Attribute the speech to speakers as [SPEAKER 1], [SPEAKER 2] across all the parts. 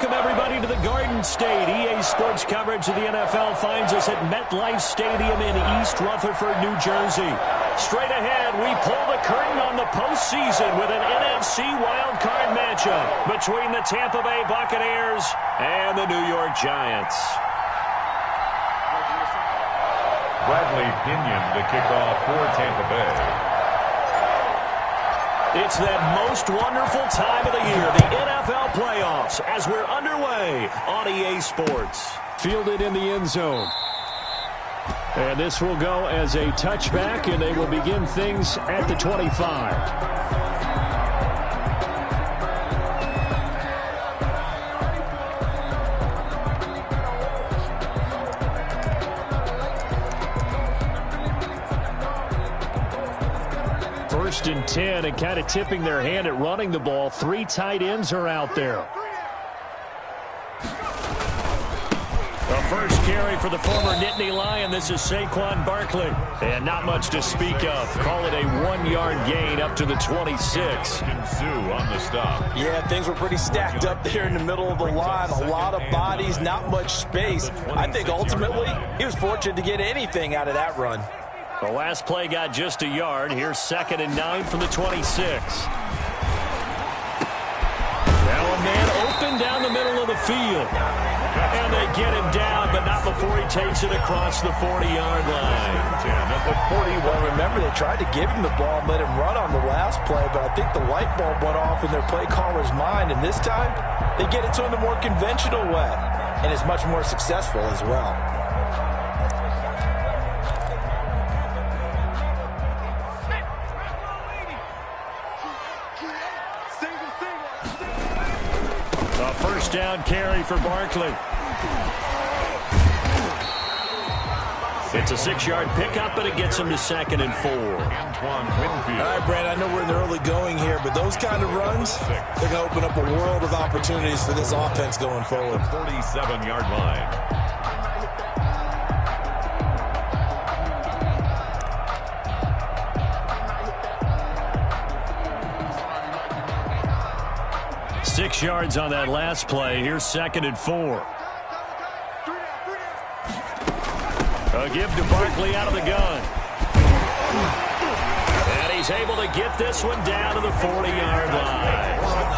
[SPEAKER 1] Welcome, everybody, to the Garden State. EA Sports coverage of the NFL finds us at MetLife Stadium in East Rutherford, New Jersey. Straight ahead, we pull the curtain on the postseason with an NFC Wildcard matchup between the Tampa Bay Buccaneers and the New York Giants.
[SPEAKER 2] Bradley Pinion to kick off for Tampa Bay.
[SPEAKER 1] It's that most wonderful time of the year, the NFL playoffs, as we're underway on EA Sports.
[SPEAKER 3] Fielded in the end zone. And this will go as a touchback, and they will begin things at the 25. First and 10, and kind of tipping their hand at running the ball. Three tight ends are out there.
[SPEAKER 1] The first carry for the former Nittany Lion. This is Saquon Barkley. And not much to speak of. Call it a 1-yard gain up to the 26.
[SPEAKER 2] Sue on the stop.
[SPEAKER 4] Yeah, things were pretty stacked up there in the middle of the line. A lot of bodies, not much space. I think ultimately he was fortunate to get anything out of that run.
[SPEAKER 1] The last play got just a yard. Here's 2nd and 9 from the 26. Now a man open down the middle of the field. And they get him down, but not before he takes it across the 40-yard line.
[SPEAKER 4] Well, remember, they tried to give him the ball and let him run on the last play, but I think the light bulb went off in their play caller's mind, and this time they get it to him the more conventional way, and it's much more successful as well.
[SPEAKER 1] First down carry for Barkley. It's a 6-yard pickup, but it gets him to 2nd and 4.
[SPEAKER 4] All right, Brad, I know we're in the early going here, but those kind of runs, they're going to open up a world of opportunities for this offense going forward.
[SPEAKER 2] 47-yard line.
[SPEAKER 1] 6 yards on that last play. Here's 2nd and 4. A give to Barkley out of the gun. And he's able to get this one down to the 40-yard line.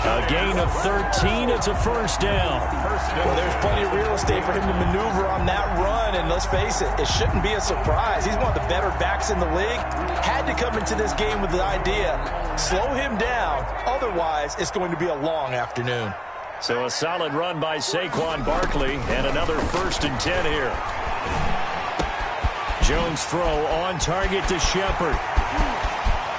[SPEAKER 1] A gain of 13. It's a first down.
[SPEAKER 4] Well, there's plenty of real estate for him to maneuver on that run, and let's face it, it shouldn't be a surprise. He's one of the better backs in the league. Had to come into this game with the idea, slow him down, otherwise it's going to be a long afternoon.
[SPEAKER 1] So a solid run by Saquon Barkley, and another 1st and 10 here. Jones throw on target to Shepard.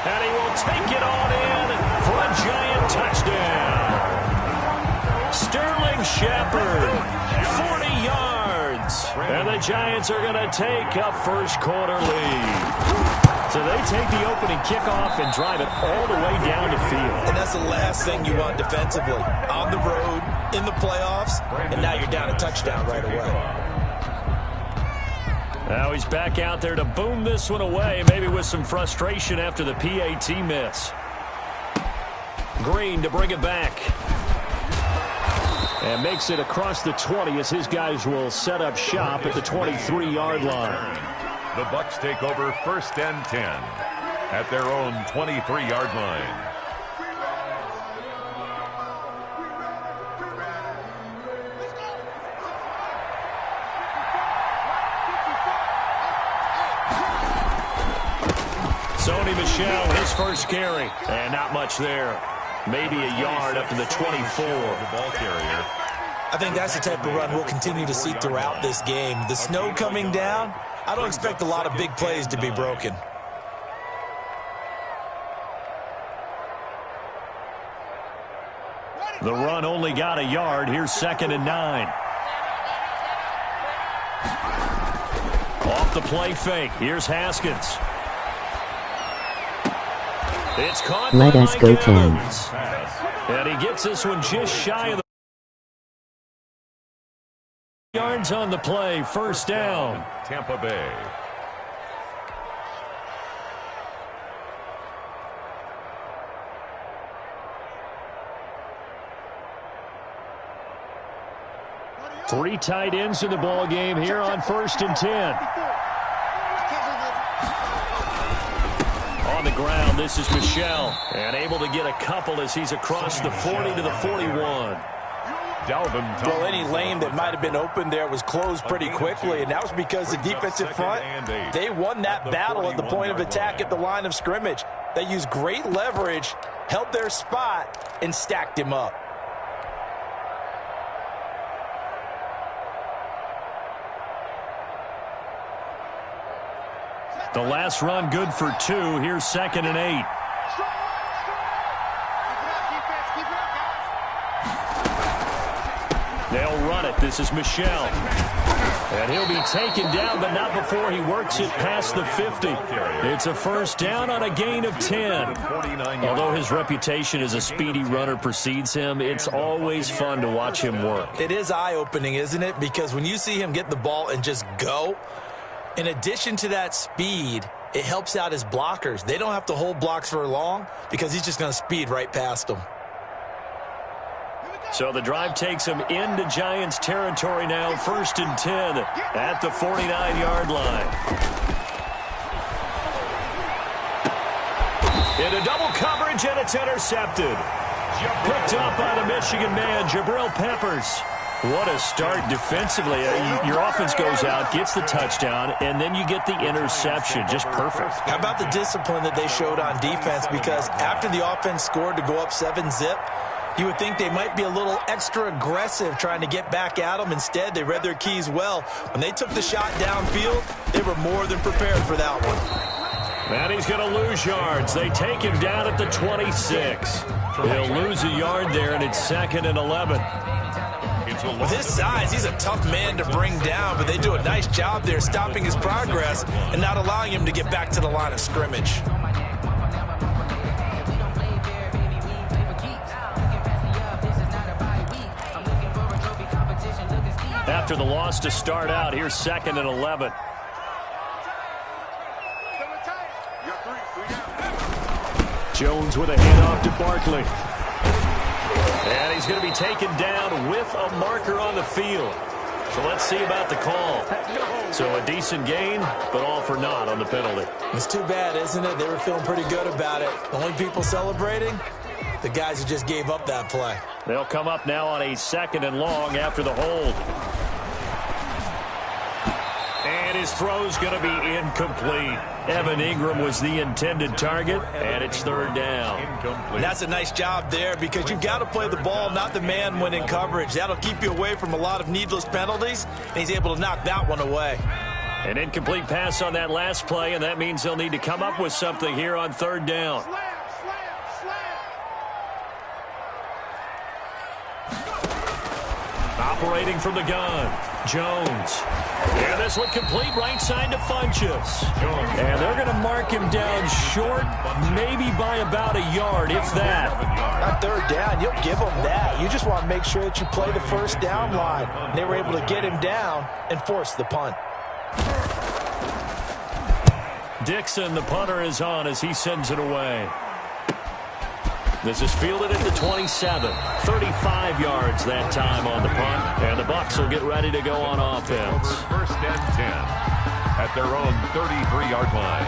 [SPEAKER 1] And he will take it on in for a Giant touchdown. Sterling Shepard, 40 yards. And the Giants are going to take a first-quarter lead. So they take the opening kickoff and drive it all the way down the field.
[SPEAKER 4] And that's the last thing you want defensively. On the road, in the playoffs, and now you're down a touchdown right away.
[SPEAKER 1] Now he's back out there to boom this one away, maybe with some frustration after the PAT miss. Green to bring it back. And makes it across the 20 as his guys will set up shop at the 23-yard line.
[SPEAKER 2] The Bucs take over 1st and 10 at their own 23-yard line.
[SPEAKER 1] Sony Michel, his first carry. And not much there. Maybe a yard up to the 24.
[SPEAKER 2] The ball carrier.
[SPEAKER 4] I think that's the type of run we'll continue to see throughout this game. The snow coming down, I don't expect a lot of big plays to be broken.
[SPEAKER 1] The run only got a yard. Here's 2nd and 9. Off the play fake. Here's Haskins. It's caught.
[SPEAKER 5] Let us go, Tim.
[SPEAKER 1] And he gets this one just shy of the yards on the play. 1st down.
[SPEAKER 2] Tampa Bay.
[SPEAKER 3] Three tight ends in the ball game here on 1st and 10. On the ground, this is Michel. And able to get a couple as he's across the 40 to the 41.
[SPEAKER 4] Well, any lane that might have been open there was closed pretty quickly, and that was because the defensive front, they won that battle at the point of attack at the line of scrimmage. They used great leverage, held their spot, and stacked him up.
[SPEAKER 3] The last run good for 2. Here's 2nd and 8. They'll run it. This is Michel. And he'll be taken down, but not before he works it past the 50. It's a first down on a gain of 10. Although his reputation as a speedy runner precedes him, it's always fun to watch him work.
[SPEAKER 4] It is eye-opening, isn't it? Because when you see him get the ball and just go, in addition to that speed, it helps out his blockers. They don't have to hold blocks for long because he's just going to speed right past them.
[SPEAKER 3] So the drive takes him into Giants territory now, 1st and 10 at the 49-yard line. Into double coverage, and it's intercepted. Picked up by the Michigan man, Jabril Peppers. What a start defensively. Your offense goes out, gets the touchdown, and then you get the interception. Just perfect.
[SPEAKER 4] How about the discipline that they showed on defense? Because after the offense scored to go up 7-zip, you would think they might be a little extra aggressive trying to get back at them. Instead, they read their keys well. When they took the shot downfield, they were more than prepared for that one.
[SPEAKER 3] And he's going to lose yards. They take him down at the 26. He'll lose a yard there, and it's 2nd and 11.
[SPEAKER 4] With his size, he's a tough man to bring down, but they do a nice job there stopping his progress and not allowing him to get back to the line of scrimmage.
[SPEAKER 3] After the loss to start out, here's 2nd and 11. Jones with a handoff to Barkley. And he's going to be taken down with a marker on the field. So let's see about the call. So a decent gain, but all for naught on the penalty.
[SPEAKER 4] It's too bad, isn't it? They were feeling pretty good about it. The only people celebrating, the guys who just gave up that play.
[SPEAKER 3] They'll come up now on a 2nd and long after the hold. And his throw's going to be incomplete. Evan Ingram was the intended target, and it's 3rd down.
[SPEAKER 4] And that's a nice job there because you've got to play the ball, not the man when in coverage. That'll keep you away from a lot of needless penalties, and he's able to knock that one away.
[SPEAKER 3] An incomplete pass on that last play, and that means they'll need to come up with something here on 3rd down. Operating from the gun, Jones. And this one complete right side to Funchess. And they're going to mark him down short, maybe by about a yard, if that.
[SPEAKER 4] On 3rd down, you'll give them that. You just want to make sure that you play the first down line. And they were able to get him down and force the punt.
[SPEAKER 3] Dixon, the punter, is on as he sends it away. This is fielded at the 27. 35 yards that time on the punt. And the Bucs will get ready to go on offense.
[SPEAKER 2] 1st and 10 at their own 33-yard line.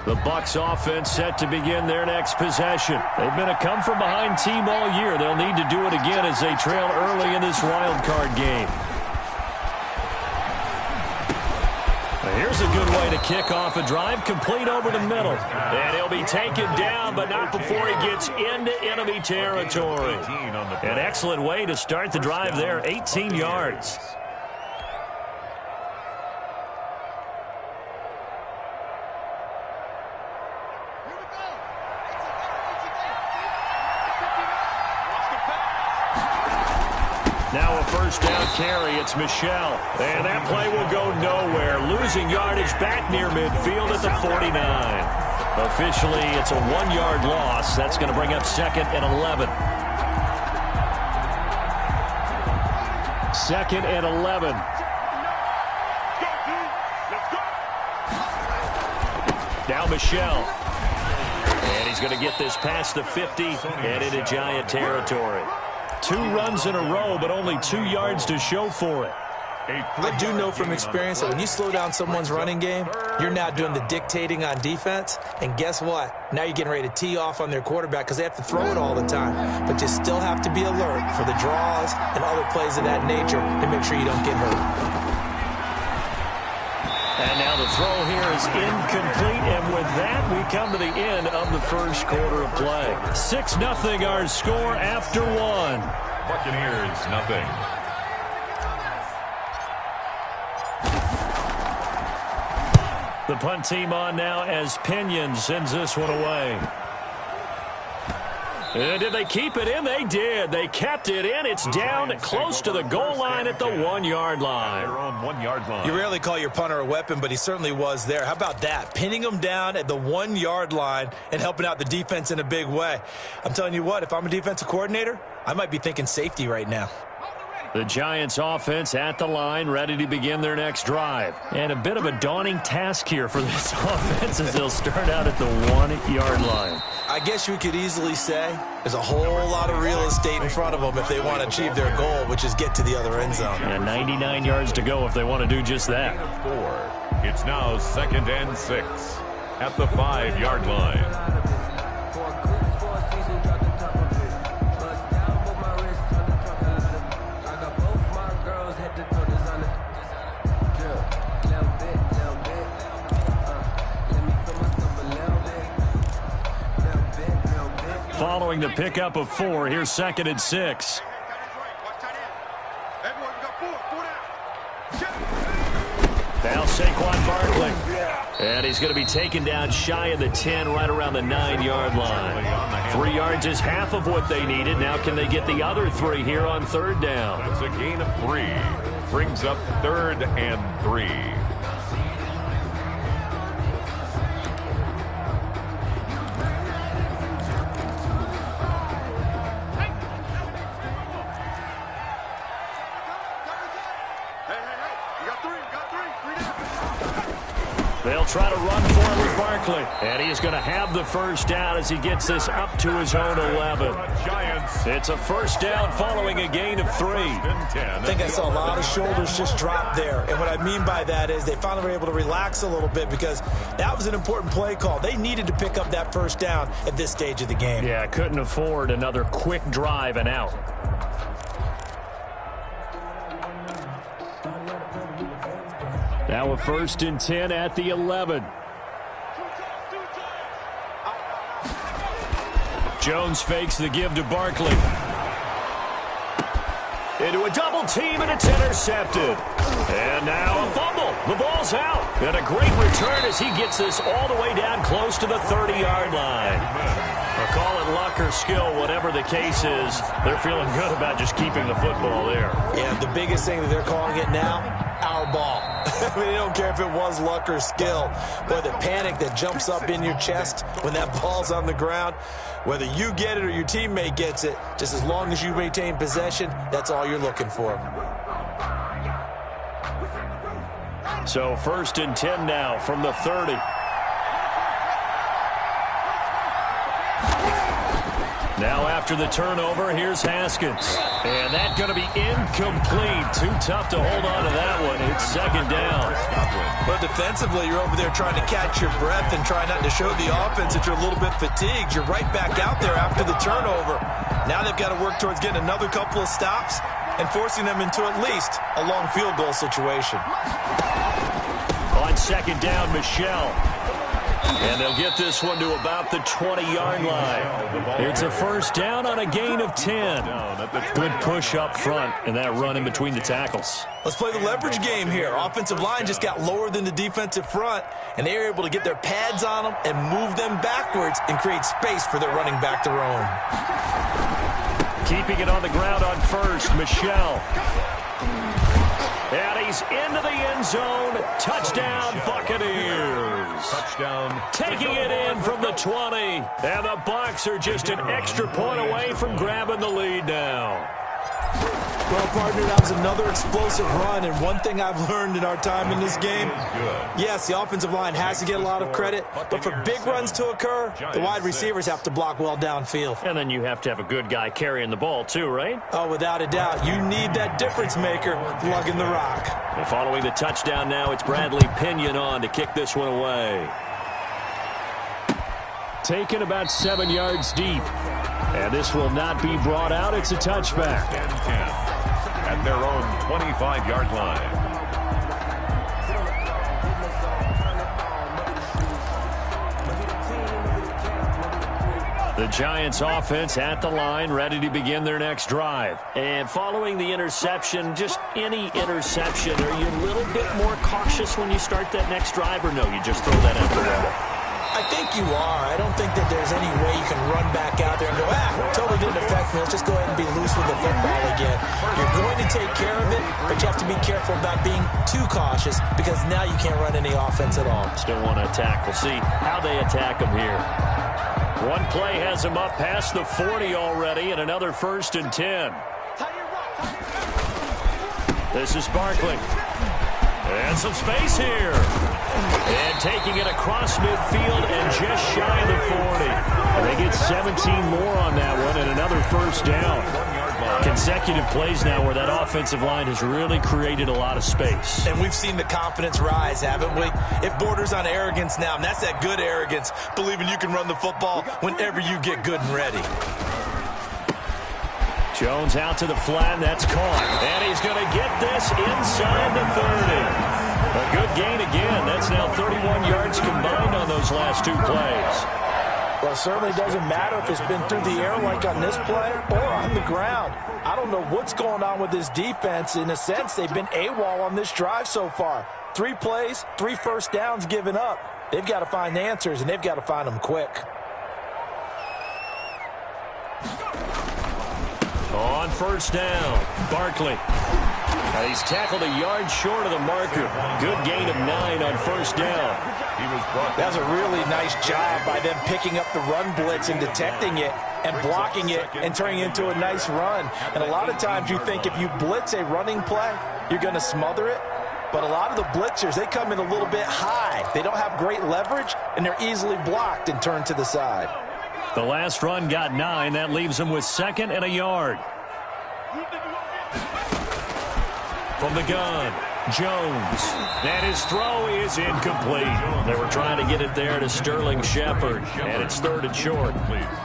[SPEAKER 3] The Bucs offense set to begin their next possession. They've been a come-from-behind team all year. They'll need to do it again as they trail early in this wild card game. Here's a good way to kick off a drive, complete over the middle. And he'll be taken down, but not before he gets into enemy territory. An excellent way to start the drive there, 18 yards. Now a first down carry. It's Michel. And that play will go nowhere. Losing yardage back near midfield at the 49. Officially, it's a 1-yard loss. That's going to bring up 2nd and 11. 2nd and 11. Now Michel. And he's going to get this past the 50 and into Giant territory. 2 runs in a row, but only 2 yards to show for it.
[SPEAKER 4] I do know from experience that when you slow down someone's running game, you're now doing the dictating on defense. And guess what? Now you're getting ready to tee off on their quarterback because they have to throw it all the time. But you still have to be alert for the draws and other plays of that nature to make sure you don't get hurt.
[SPEAKER 3] And now the throw here is incomplete. And with that, we come to the end of the first quarter of play. 6-0 our score after 1.
[SPEAKER 2] Buccaneers, nothing.
[SPEAKER 3] The punt team on now as Pinion sends this one away. And did they keep it in? They did. They kept it in. It's down close to the goal line at the 1-yard line.
[SPEAKER 2] Their own 1-yard line.
[SPEAKER 4] You rarely call your punter a weapon, but he certainly was there. How about that? Pinning him down at the 1-yard line and helping out the defense in a big way. I'm telling you what, if I'm a defensive coordinator, I might be thinking safety right now.
[SPEAKER 3] The Giants offense at the line, ready to begin their next drive. And a bit of a daunting task here for this offense as they'll start out at the 1-yard line.
[SPEAKER 4] I guess you could easily say there's a whole lot of real estate in front of them if they want to achieve their goal, which is get to the other end zone.
[SPEAKER 3] And 99 yards to go if they want to do just that.
[SPEAKER 2] 4. It's now 2nd and 6 at the 5-yard line.
[SPEAKER 3] Following the pickup of 4, here's 2nd and 6. Now Saquon Barkley. And he's going to be taken down shy of the 10, right around the 9-yard line. 3 yards is half of what they needed. Now can they get the other 3 here on 3rd down?
[SPEAKER 2] That's a gain of 3. Brings up 3rd and 3.
[SPEAKER 3] They'll try to run for it with Barkley. And he is going to have the first down as he gets this up to his own 11. It's a first down following a gain of 3.
[SPEAKER 4] I think I saw a lot of shoulders just drop there. And what I mean by that is they finally were able to relax a little bit because that was an important play call. They needed to pick up that first down at this stage of the game.
[SPEAKER 3] Yeah, couldn't afford another quick drive and out. Now a 1st and 10 at the 11. Jones fakes the give to Barkley. Into a double team, and it's intercepted. And now a fumble. The ball's out. And a great return as he gets this all the way down close to the 30-yard line. Call it luck or skill, whatever the case is. They're feeling good about just keeping the football there.
[SPEAKER 4] Yeah, the biggest thing that they're calling it now, our ball. I mean, they don't care if it was luck or skill. Boy, the panic that jumps up in your chest when that ball's on the ground, whether you get it or your teammate gets it, just as long as you maintain possession, that's all you're looking for.
[SPEAKER 3] So 1st and 10 now from the 30. Now after the turnover, here's Haskins. And that's going to be incomplete. Too tough to hold on to that one. It's 2nd down.
[SPEAKER 4] But defensively, you're over there trying to catch your breath and try not to show the offense that you're a little bit fatigued. You're right back out there after the turnover. Now they've got to work towards getting another couple of stops and forcing them into at least a long field goal situation.
[SPEAKER 3] On 2nd down, Michel. And they'll get this one to about the 20-yard line. It's a first down on a gain of 10. Good push up front and that run in between the tackles.
[SPEAKER 4] Let's play the leverage game here. Offensive line just got lower than the defensive front, and they were able to get their pads on them and move them backwards and create space for their running back to roam.
[SPEAKER 3] Keeping it on the ground on 1st, Michel. And he's into the end zone. Touchdown, Buccaneers.
[SPEAKER 2] Touchdown.
[SPEAKER 3] Taking it in from the 20. And the Bucs are just an extra point away from grabbing the lead now.
[SPEAKER 4] Well, partner, that was another explosive run, and one thing I've learned in our time in this game, yes, the offensive line has to get a lot of credit, but for big runs to occur, the wide receivers have to block well downfield.
[SPEAKER 3] And then you have to have a good guy carrying the ball too, right?
[SPEAKER 4] Oh, without a doubt. You need that difference maker lugging the rock.
[SPEAKER 3] And following the touchdown now, it's Bradley Pinion on to kick this one away. Taken about 7 yards deep. And this will not be brought out. It's a touchback.
[SPEAKER 2] 10-10 at their own 25-yard line.
[SPEAKER 3] The Giants offense at the line, ready to begin their next drive. And following the interception, just any interception, are you a little bit more cautious when you start that next drive, or no, you just throw that out the window?
[SPEAKER 4] I think you are. I don't think that there's any way you can run back out there and go, totally didn't affect me. Let's just go ahead and be loose with the football again. You're going to take care of it, but you have to be careful about being too cautious because now you can't run any offense at all.
[SPEAKER 3] Still want to attack. We'll see how they attack them here. One play has them up past the 40 already, and another 1st and 10. This is Barkley. And some space here. And taking it across midfield and just shy of the 40. And they get 17 more on that one and another 1st down. Consecutive plays now where that offensive line has really created a lot of space.
[SPEAKER 4] And we've seen the confidence rise, haven't we? It borders on arrogance now, and that's that good arrogance, believing you can run the football whenever you get good and ready.
[SPEAKER 3] Jones out to the flat, and that's caught. And he's going to get this inside the 30. A good gain again. That's now 31 yards combined on those last 2 plays.
[SPEAKER 4] Well, it certainly doesn't matter if it's been through the air like on this play or on the ground. I don't know what's going on with this defense. In a sense, they've been AWOL on this drive so far. 3 plays, 3 first downs given up. They've got to find answers, and they've got to find them quick.
[SPEAKER 3] On 1st down, Barkley. He's tackled a yard short of the marker. Good gain of 9 on 1st down.
[SPEAKER 4] That's a really nice job by them picking up the run blitz and detecting it and blocking it and turning it into a nice run. And a lot of times you think if you blitz a running play, you're going to smother it. But a lot of the blitzers, they come in a little bit high. They don't have great leverage, and they're easily blocked and turned to the side.
[SPEAKER 3] The last run got 9. That leaves them with 2nd and a yard. From the gun, Jones. And his throw is incomplete. They were trying to get it there to Sterling Shepard, and it's 3rd and short.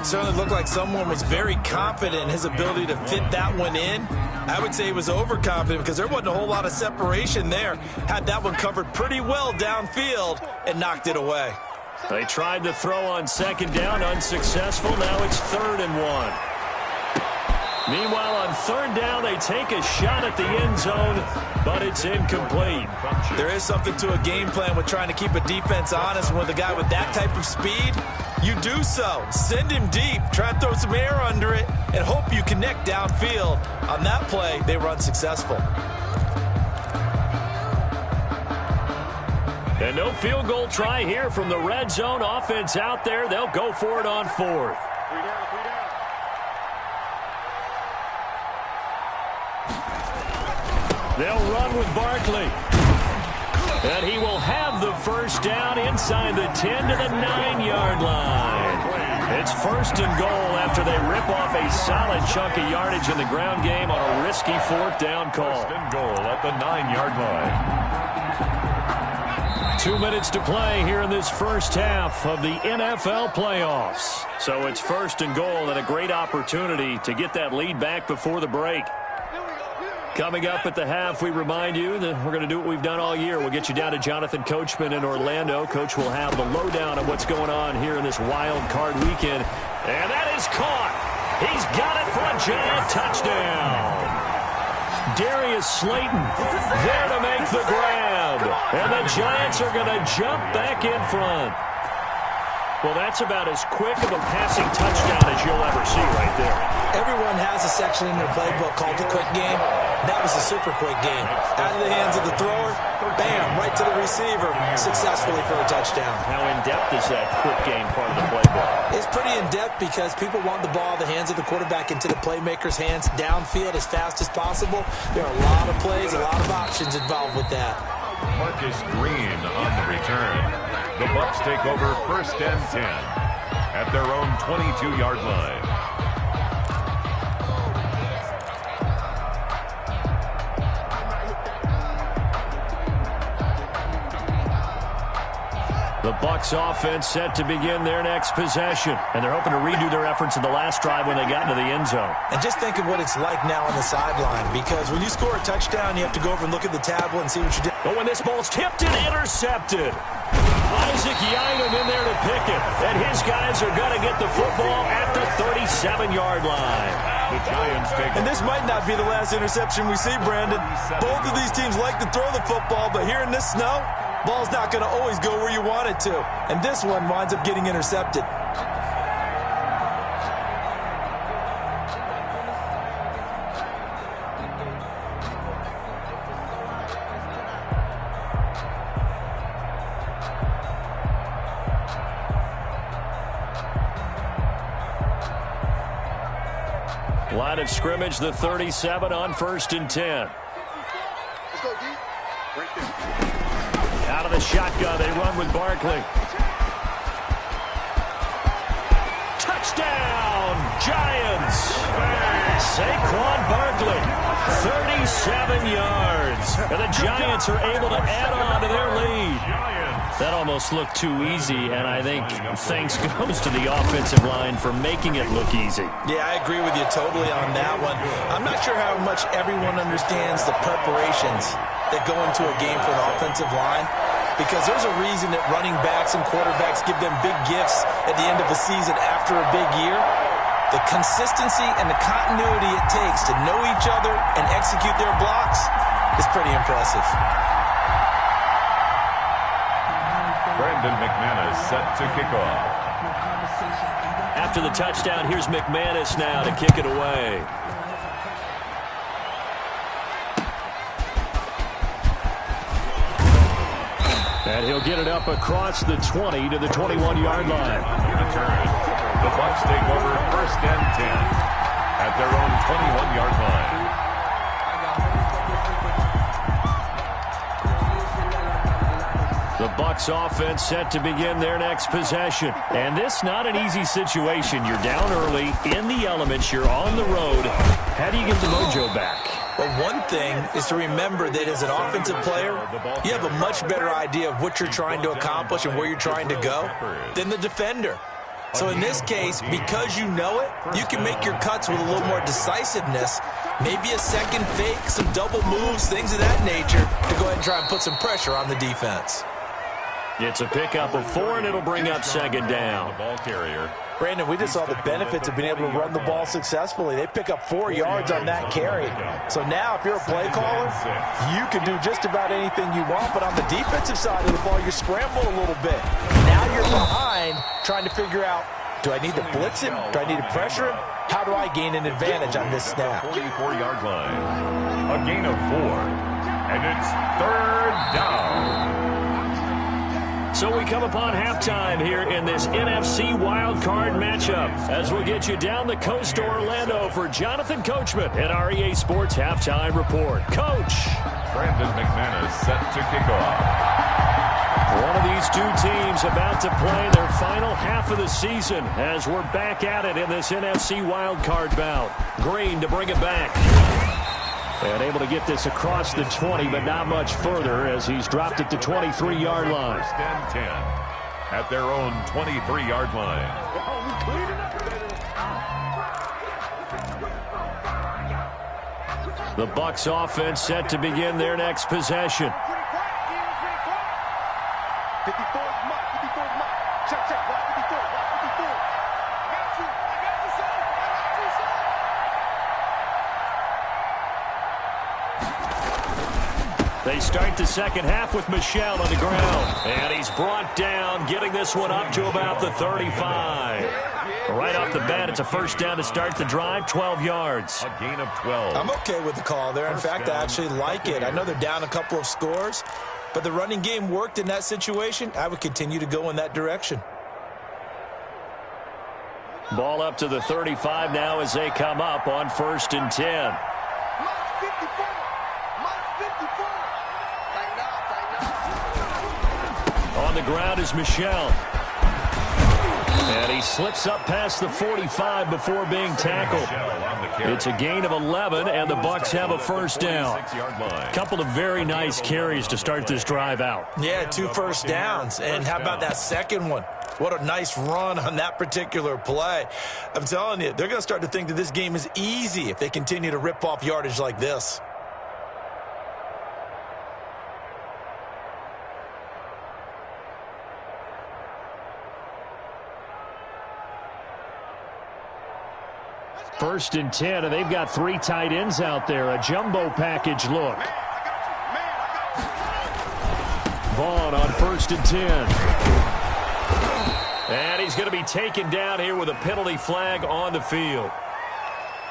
[SPEAKER 4] Certainly looked like someone was very confident in his ability to fit that one in. I would say he was overconfident because there wasn't a whole lot of separation there. Had that one covered pretty well downfield and knocked it away.
[SPEAKER 3] They tried to throw on 2nd down, unsuccessful. Now it's 3rd and 1. Meanwhile, on 3rd down, they take a shot at the end zone, but it's incomplete.
[SPEAKER 4] There is something to a game plan with trying to keep a defense honest. With a guy with that type of speed, you do so. Send him deep, try and throw some air under it, and hope you connect downfield. On that play, they were unsuccessful.
[SPEAKER 3] And no field goal try here from the red zone. Offense out there. They'll go for it on 4th. They'll run with Barkley. And he will have the 1st down inside the 10 to the 9-yard line. It's 1st and goal after they rip off a solid chunk of yardage in the ground game on a risky 4th down call.
[SPEAKER 2] 1st and goal at the 9-yard line.
[SPEAKER 3] 2 minutes to play here in this first half of the NFL playoffs. So it's 1st and goal and a great opportunity to get that lead back before the break. Coming up at the half, we remind you that we're going to do what we've done all year. We'll get you down to Jonathan Coachman in Orlando. Coach will have the lowdown of what's going on here in this wild card weekend. And that is caught. He's got it for a Giant touchdown. Darius Slayton there to make the grab. And the Giants are going to jump back in front.
[SPEAKER 1] Well, that's about as quick of a passing touchdown as you'll ever see right there.
[SPEAKER 4] Everyone has a section in their playbook called the quick game. That was a super quick game. Out of the hands of the thrower, bam, right to the receiver, successfully for a touchdown.
[SPEAKER 1] How in-depth is that quick game part of the playbook?
[SPEAKER 4] It's pretty in-depth because people want the ball in the hands of the quarterback into the playmaker's hands downfield as fast as possible. There are a lot of plays, a lot of options involved with that.
[SPEAKER 2] Marcus Green on the return. The Bucs take over 1st and 10 at their own 22-yard line.
[SPEAKER 1] The Bucs offense set to begin their next possession, and they're hoping to redo their efforts in the last drive when they got into the end zone.
[SPEAKER 4] And just think of what it's like now on the sideline, because when you score a touchdown, you have to go over and look at the tablet and see what you did.
[SPEAKER 1] But when this ball's tipped and intercepted, Isaac Yianum in there to pick it, and his guys are going to get the football at the 37-yard line.
[SPEAKER 2] The Giants take.
[SPEAKER 4] And this might not be the last interception we see, Brandon. Both of these teams like to throw the football, but here in this snow, ball's not going to always go where you want it to. And this one winds up getting intercepted.
[SPEAKER 1] Line of scrimmage, the 37 on 1st and 10.
[SPEAKER 5] Let's go, D. Right there.
[SPEAKER 1] Out of the shotgun, they run with Barkley. Touchdown, Giants! Saquon Barkley, 37 yards. And the Giants are able to add on to their lead. That almost looked too easy, and I think thanks goes to the offensive line for making it look easy.
[SPEAKER 4] Yeah, I agree with you totally on that one. I'm not sure how much everyone understands the preparations that go into a game for an offensive line, because there's a reason that running backs and quarterbacks give them big gifts at the end of a season after a big year. The consistency and the continuity it takes to know each other and execute their blocks is pretty impressive.
[SPEAKER 2] Brandon McManus set to kick off.
[SPEAKER 1] After the touchdown, here's McManus now to kick it away. And he'll get it up across the 20 to the 21-yard line.
[SPEAKER 2] Return. The Bucs take over 1st and 10 at their own 21-yard line.
[SPEAKER 1] The Bucs offense set to begin their next possession. And this not an easy situation. You're down early, in the elements, you're on the road. How do you get the mojo back?
[SPEAKER 4] Well, one thing is to remember that as an offensive player, you have a much better idea of what you're trying to accomplish and where you're trying to go than the defender. So in this case, because you know it, you can make your cuts with a little more decisiveness, maybe a second fake, some double moves, things of that nature, to go ahead and try and put some pressure on the defense.
[SPEAKER 1] It's a pickup of 4, and it'll bring up 2nd down.
[SPEAKER 2] The ball carrier.
[SPEAKER 4] Brandon, we just saw the benefits of being able to run the ball successfully. They pick up 4 yards on that carry. So now if you're a play caller, you can do just about anything you want. But on the defensive side of the ball, you're scrambling a little bit. Now you're behind trying to figure out, do I need to blitz him? Do I need to pressure him? How do I gain an advantage on this snap?
[SPEAKER 2] 44-yard line. A gain of 4. And it's 3rd down.
[SPEAKER 1] So we come upon halftime here in this NFC Wildcard matchup as we'll get you down the coast to Orlando for Jonathan Coachman at our EA Sports Halftime Report. Coach.
[SPEAKER 2] Brandon McManus set to kick off.
[SPEAKER 1] One of these two teams about to play their final half of the season as we're back at it in this NFC Wildcard bout. Green to bring it back. And able to get this across the 20, but not much further as he's dropped it to 23-yard line.
[SPEAKER 2] 1st and 10 at their own 23-yard line.
[SPEAKER 1] The Bucs offense set to begin their next possession.
[SPEAKER 5] 54 is Mike. 54 is Mike. Check, check. Watch 54. Watch 54. I got you. I got you, son. I got you, son.
[SPEAKER 3] They start the second half with Michel on the ground. And he's brought down, getting this one up to about the 35. Right off the bat, it's a first down to start the drive, 12 yards.
[SPEAKER 2] A gain of 12.
[SPEAKER 4] I'm okay with the call there. In fact, I actually like it. I know they're down a couple of scores, but the running game worked in that situation. I would continue to go in that direction.
[SPEAKER 3] Ball up to the 35 now as they come up on 1st and 10. On the ground is Michel. And he slips up past the 45 before being tackled. It's a gain of 11, and the Bucs have a first down. Couple of very nice carries to start this drive out.
[SPEAKER 4] Yeah, 2 first downs. And how about that second one? What a nice run on that particular play. I'm telling you, they're going to start to think that this game is easy if they continue to rip off yardage like this.
[SPEAKER 3] First and 10, and they've got 3 tight ends out there. A jumbo package look. Vaughn on 1st and 10. And he's going to be taken down here with a penalty flag on the field.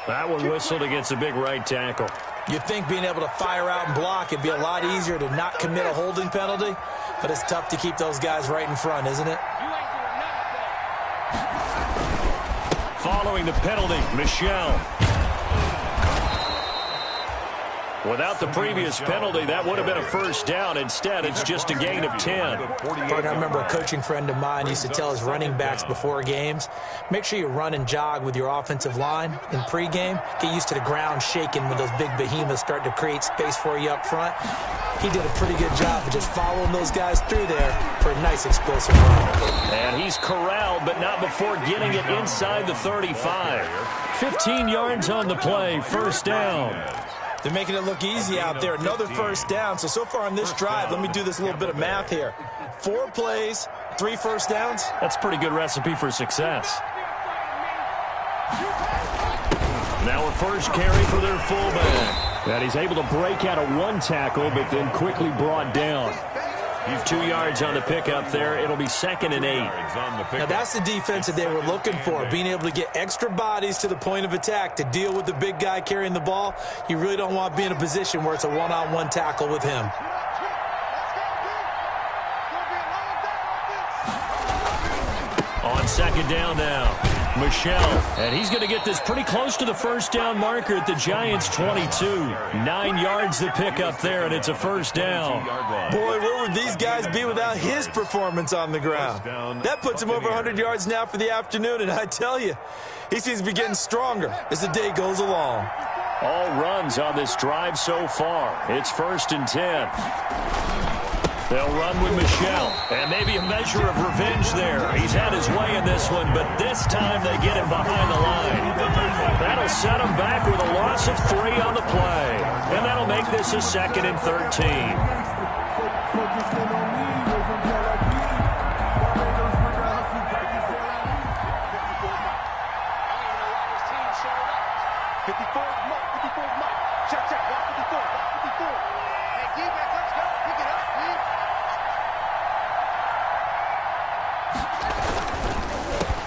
[SPEAKER 3] That one whistled against a big right tackle.
[SPEAKER 4] You'd think being able to fire out and block it'd be a lot easier to not commit a holding penalty, but it's tough to keep those guys right in front, isn't it?
[SPEAKER 3] Following the penalty, Michel. Without the previous penalty, that would have been a first down. Instead, it's just a gain of 10.
[SPEAKER 4] I remember a coaching friend of mine used to tell his running backs before games, make sure you run and jog with your offensive line in pregame. Get used to the ground shaking when those big behemoths start to create space for you up front. He did a pretty good job of just following those guys through there for a nice explosive run.
[SPEAKER 3] And he's corralled, but not before getting it inside the 35. 15 yards on the play, first down.
[SPEAKER 4] They're making it look easy out there. Another first down. So far on this drive, let me do this little bit of math here. 4 plays, 3 first downs.
[SPEAKER 3] That's a pretty good recipe for success. Now a first carry for their fullback. And he's able to break out of 1 tackle, but then quickly brought down. He's 2 yards on the pickup there. It'll be 2nd and 8.
[SPEAKER 4] Now that's the defense that they were looking for, being able to get extra bodies to the point of attack to deal with the big guy carrying the ball. You really don't want to be in a position where it's a one-on-one tackle with him.
[SPEAKER 3] On 2nd down now, Michel. And he's going to get this pretty close to the first down marker at the Giants' 22. 9 yards to pick up there, and it's a first down.
[SPEAKER 4] Boy, where would these guys be without his performance on the ground? That puts him over 100 yards now for the afternoon, and I tell you, he seems to be getting stronger as the day goes along.
[SPEAKER 3] All runs on this drive so far. It's 1st and 10. They'll run with Michel, and maybe a measure of revenge there. He's had his way in this one, but this time they get him behind the line. That'll set him back with a loss of 3 on the play, and that'll make this a 2nd and 13.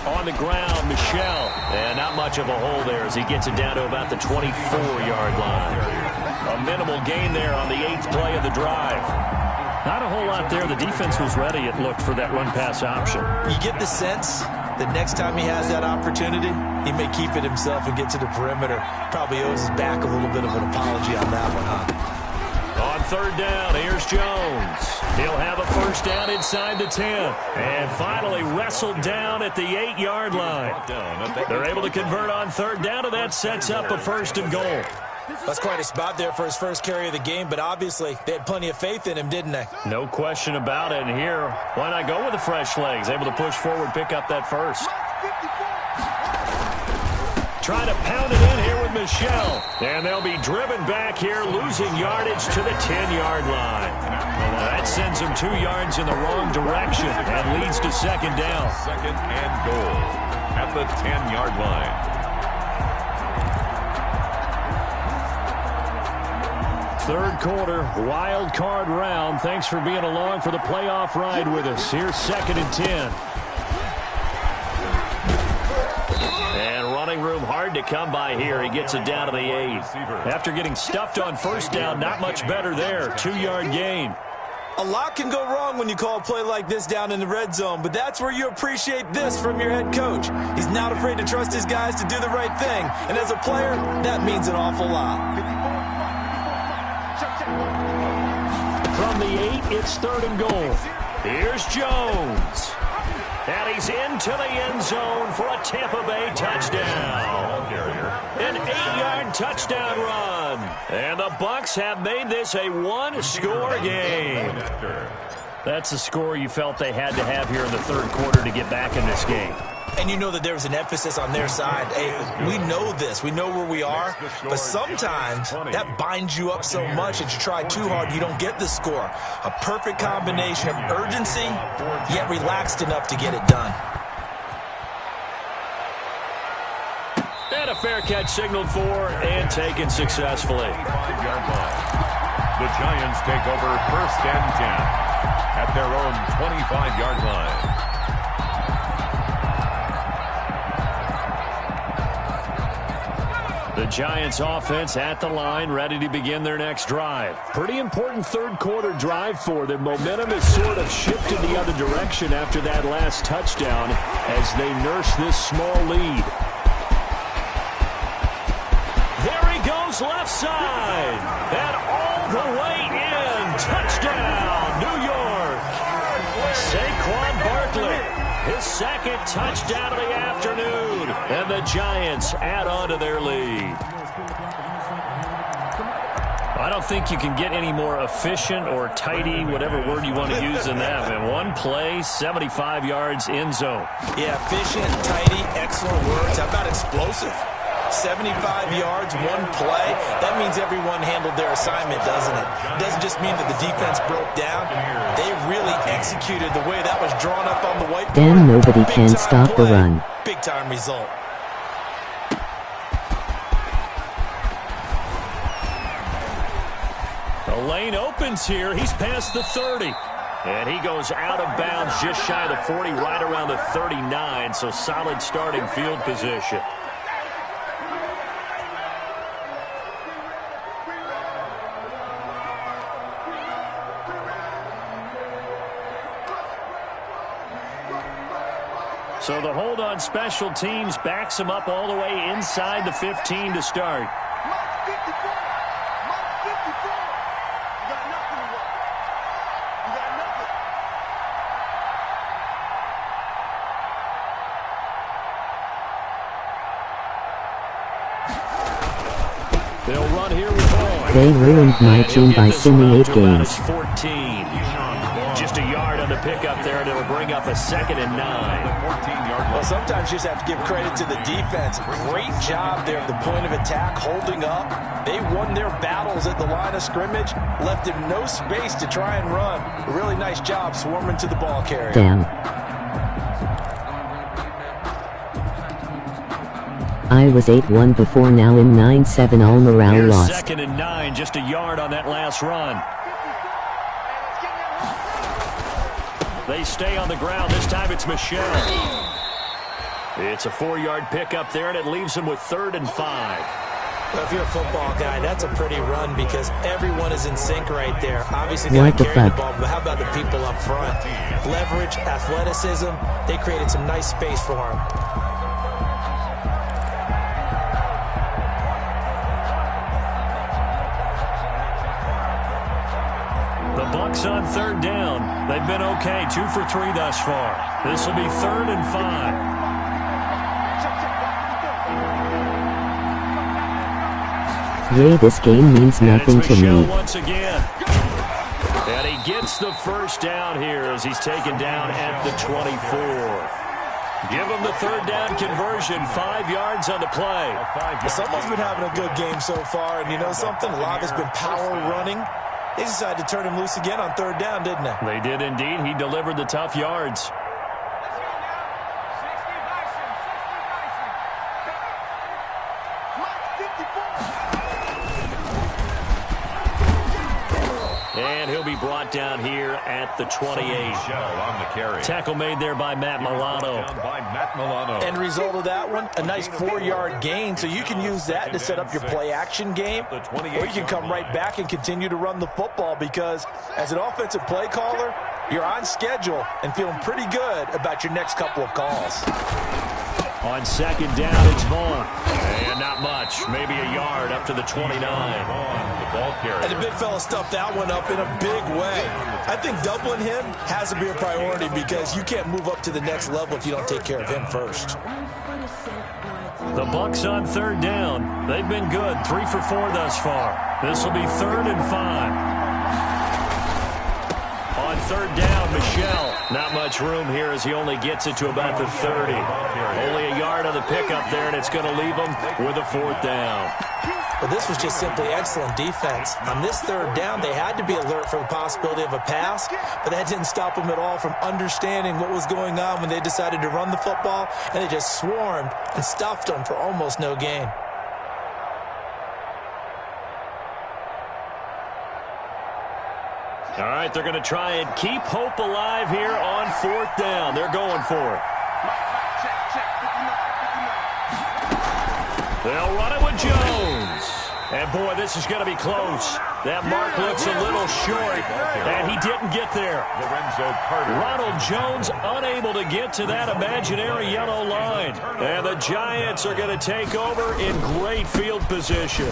[SPEAKER 3] On the ground, Michel. And not much of a hole there as he gets it down to about the 24-yard line. A minimal gain there on the 8th play of the drive. Not a whole lot there. The defense was ready, it looked, for that run-pass option.
[SPEAKER 4] You get the sense that next time he has that opportunity, he may keep it himself and get to the perimeter. Probably owes his back a little bit of an apology on that one, huh?
[SPEAKER 3] On 3rd down, here's Jones. He'll have a first down inside the 10. And finally wrestled down at the 8-yard line. They're able to convert on 3rd down, and that sets up a 1st and goal.
[SPEAKER 4] That's quite a spot there for his first carry of the game, but obviously they had plenty of faith in him, didn't they?
[SPEAKER 3] No question about it. And here, why not go with the fresh legs? Able to push forward, pick up that first. Trying to pound it in here with Michel. And they'll be driven back here, losing yardage to the 10-yard line. That sends them 2 yards in the wrong direction and leads to 2nd down.
[SPEAKER 2] 2nd and goal at the 10-yard line.
[SPEAKER 1] Third quarter, wild card round. Thanks for being along for the playoff ride with us. Here's 2nd and 10. And running room hard to come by here. He gets it down to the 8. After getting stuffed on first down, not much better there. 2-yard gain.
[SPEAKER 4] A lot can go wrong when you call a play like this down in the red zone, but that's where you appreciate this from your head coach. He's not afraid to trust his guys to do the right thing, and as a player, that means an awful lot.
[SPEAKER 1] From the 8, it's 3rd and goal. Here's Jones. And he's into the end zone for a Tampa Bay touchdown. An 8-yard touchdown run. And the Bucs have made this a one-score game. That's the score you felt they had to have here in the third quarter to get back in this game.
[SPEAKER 4] And you know that there was an emphasis on their side. Hey, we know this. We know where we are. But sometimes that binds you up so much that you try too hard, you don't get the score. A perfect combination of urgency, yet relaxed enough to get it done.
[SPEAKER 1] And a fair catch signaled for and taken successfully.
[SPEAKER 2] The Giants take over 1st and 10 at their own 25-yard line.
[SPEAKER 1] The Giants offense at the line, ready to begin their next drive. Pretty important third quarter drive for them. Momentum has sort of shifted the other direction after that last touchdown as they nurse this small lead. There he goes left side. And all the way in. Touchdown, New York. Saquon Barkley. His 2nd touchdown of the afternoon. And the Giants add on to their lead. I don't think you can get any more efficient or tidy, whatever word you want to use in that. In one play, 75 yards in zone.
[SPEAKER 4] Yeah, efficient, tidy, excellent words. How about explosive? 75 yards, one play. That means everyone handled their assignment, doesn't it? It doesn't just mean that the defense broke down. They really executed the way that was drawn up on the whiteboard.
[SPEAKER 6] Then nobody can stop the run.
[SPEAKER 4] Big-time result.
[SPEAKER 1] The lane opens here. He's past the 30. And he goes out of bounds just shy of the 40, right around the 39. So solid starting field position. So the hold on special teams backs him up all the way inside the 15 to start.
[SPEAKER 5] Mark 54. Mark 54. You got nothing to work. You got nothing.
[SPEAKER 1] They'll run here with ball.
[SPEAKER 6] They ruined my team by sending 8 games.
[SPEAKER 1] 14. Just a yard on the pickup there, and it'll bring up a 2nd and 9.
[SPEAKER 4] Well, sometimes you just have to give credit to the defense. Great job there at the point of attack, holding up. They won their battles at the line of scrimmage, left him no space to try and run. A really nice job swarming to the ball carrier.
[SPEAKER 6] Damn. I was 8-1 before, now in 9-7, all morale
[SPEAKER 1] Here's
[SPEAKER 6] lost.
[SPEAKER 1] 2nd and 9, just a yard on that last run. They stay on the ground. This time it's Michel. It's a 4-yard pickup there, and it leaves him with 3rd and 5.
[SPEAKER 4] Well, if you're a football guy, that's a pretty run because everyone is in sync right there. Obviously, they
[SPEAKER 6] What the
[SPEAKER 4] carry the
[SPEAKER 6] fuck?
[SPEAKER 4] ball, but how about the people up front? Leverage, athleticism, they created some nice space for him.
[SPEAKER 1] The Bucs on 3rd down. They've been okay, 2 for 3 thus far. This will be 3rd and 5.
[SPEAKER 6] Yay, this game means nothing to me.
[SPEAKER 1] Once again. And he gets the first down here as he's taken down at the 24. Give him the 3rd down conversion, 5 yards on the play.
[SPEAKER 4] Someone's been having a good game so far, and you know something? A lot has been power running. They decided to turn him loose again on 3rd down, didn't they?
[SPEAKER 1] They did indeed. He delivered the tough yards.
[SPEAKER 3] And he'll be brought down here at the 28.
[SPEAKER 2] On the carry.
[SPEAKER 3] Tackle made there by Matt Milano.
[SPEAKER 4] End result of that one, a nice 4-yard gain, so you can use that to set up your play-action game, or you can come right back and continue to run the football because as an offensive play caller, you're on schedule and feeling pretty good about your next couple of calls.
[SPEAKER 3] On second down, it's Vaughn. And not much, maybe a yard up to the 29.
[SPEAKER 4] And the big fella stuffed that one up in a big way. I think doubling him has to be a priority because you can't move up to the next level if you don't take care of him first.
[SPEAKER 3] The Bucs on third down. They've been good, 3 for 4 thus far. This will be 3rd and 5. On third down, Michel. Not much room here as he only gets it to about the 30. Only a yard on the pickup there, and it's going to leave him with a 4th down.
[SPEAKER 4] Well, this was just simply excellent defense. On this third down, they had to be alert for the possibility of a pass, but that didn't stop them at all from understanding what was going on when they decided to run the football, and they just swarmed and stuffed them for almost no gain.
[SPEAKER 3] All right, they're going to try and keep hope alive here on 4th down. They're going for it. They'll run it with Jones. And, boy, this is going to be close. That mark looks a little short, and he didn't get there. Ronald Jones unable to get to that imaginary yellow line. And the Giants are going to take over in great field position.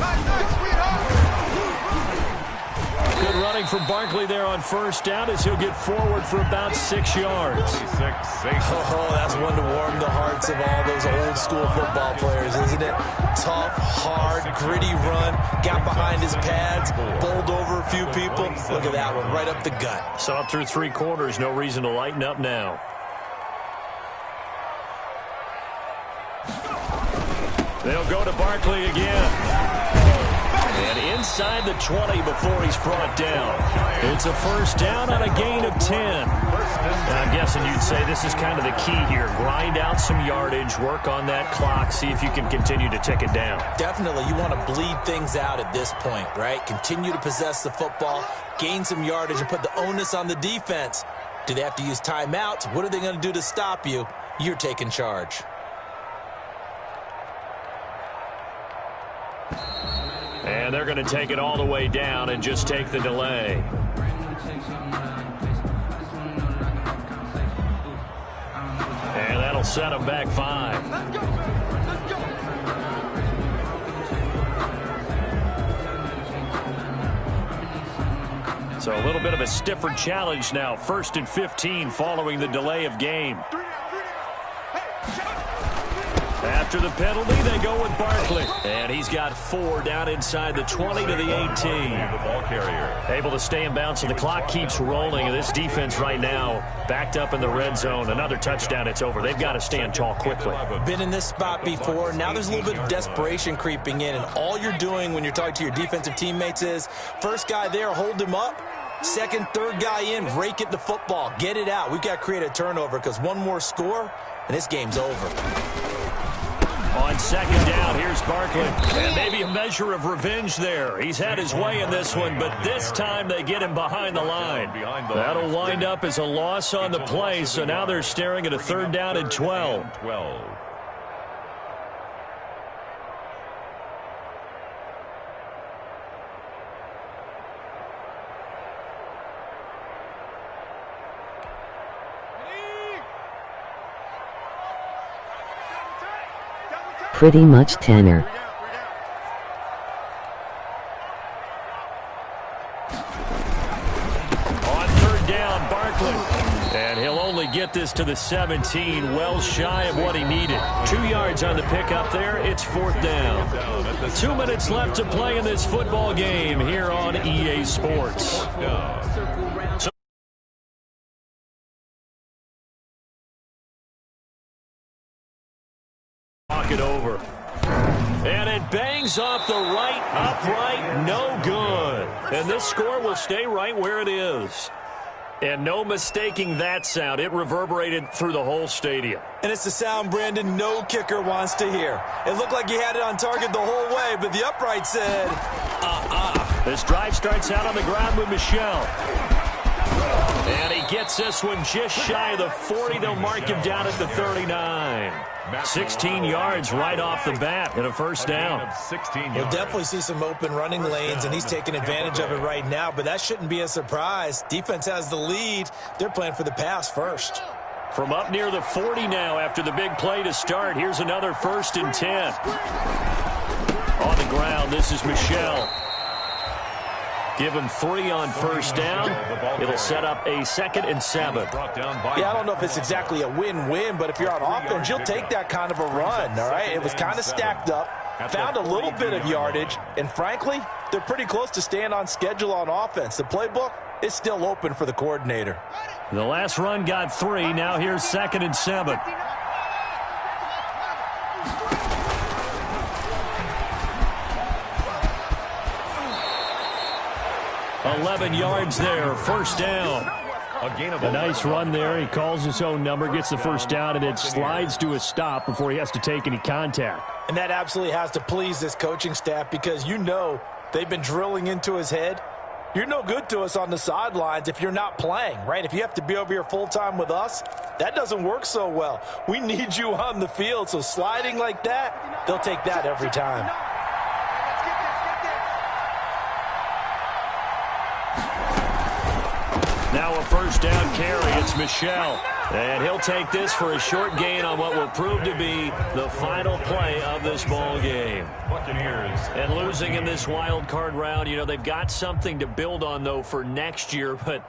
[SPEAKER 3] Good running from Barkley there on first down as he'll get forward for about 6 yards.
[SPEAKER 4] Oh, that's one to warm the hearts of all those old-school football players, isn't it? Tough, hard, gritty run, got behind his pads, bowled over a few people. Look at that one, right up the gut.
[SPEAKER 3] So up through 3 quarters, no reason to lighten up now. They'll go to Barkley again. And inside the 20 before he's brought down. It's a first down on a gain of 10. And I'm guessing you'd say this is kind of the key here. Grind out some yardage, work on that clock, see if you can continue to tick it down.
[SPEAKER 4] Definitely. You want to bleed things out at this point, right? Continue to possess the football, gain some yardage, and put the onus on the defense. Do they have to use timeouts? What are they going to do to stop you? You're taking charge.
[SPEAKER 3] And they're going to take it all the way down and just take the delay. And that'll set them back 5. So a little bit of a stiffer challenge now. 1st and 15 following the delay of game. After the penalty, they go with Barkley. And he's got 4 down inside the 20 to the 18.
[SPEAKER 2] The ball carrier.
[SPEAKER 3] Able to stay in bounds, and the clock keeps rolling. And this defense right now backed up in the red zone. Another touchdown, it's over. They've got to stand tall quickly.
[SPEAKER 4] Been in this spot before. Now there's a little bit of desperation creeping in. And all you're doing when you're talking to your defensive teammates is, first guy there, hold him up. Second, third guy in, rake at the football. Get it out. We've got to create a turnover because one more score, and this game's over.
[SPEAKER 3] On second down, here's Barkley. And maybe a measure of revenge there. He's had his way in this one, but this time they get him behind the line. That'll wind up as a loss on the play, so now they're staring at a 3rd down and 12.
[SPEAKER 6] Pretty much Tanner.
[SPEAKER 3] On 3rd down, Barkley. And he'll only get this to the 17, well shy of what he needed. 2 yards on the pickup there. It's 4th down. 2 minutes left to play in this football game here on EA Sports. It over. And it bangs off the right upright, no good. And this score will stay right where it is. And no mistaking that sound. It reverberated through the whole stadium.
[SPEAKER 4] And it's the sound, Brandon, no kicker wants to hear. It looked like he had it on target the whole way, but the upright said,
[SPEAKER 1] This drive starts out on the ground with Michel. And he gets this one just shy of the 40. They'll mark him down at the 39. 16 yards right off the bat and a first down.
[SPEAKER 4] We'll definitely see some open running lanes, and he's taking advantage of it right now, but that shouldn't be a surprise. Defense has the lead. They're playing for the pass first.
[SPEAKER 1] From up near the 40 now after the big play to start. Here's another 1st and 10. On the ground, this is Michel. Give him 3 on first down. It'll set up a 2nd and 7.
[SPEAKER 4] Yeah, I don't know if it's exactly a win-win, but if you're on offense, you'll take that kind of a run, all right? It was kind of stacked up, found a little bit of yardage, and frankly, they're pretty close to staying on schedule on offense. The playbook is still open for the coordinator.
[SPEAKER 1] The last run got 3. Now here's 2nd and 7. 11 yards there, first down. A nice run there. He calls his own number, gets the first down, and it slides to a stop before he has to take any contact.
[SPEAKER 4] And that absolutely has to please this coaching staff because you know they've been drilling into his head. You're no good to us on the sidelines if you're not playing, right? If you have to be over here full-time with us, that doesn't work so well. We need you on the field, so sliding like that, they'll take that every time.
[SPEAKER 1] Now a first down carry. It's Michel. And he'll take this for a short gain on what will prove to be the final play of this ball game. Buccaneers. And losing in this wild card round, you know, they've got something to build on, though, for next year. But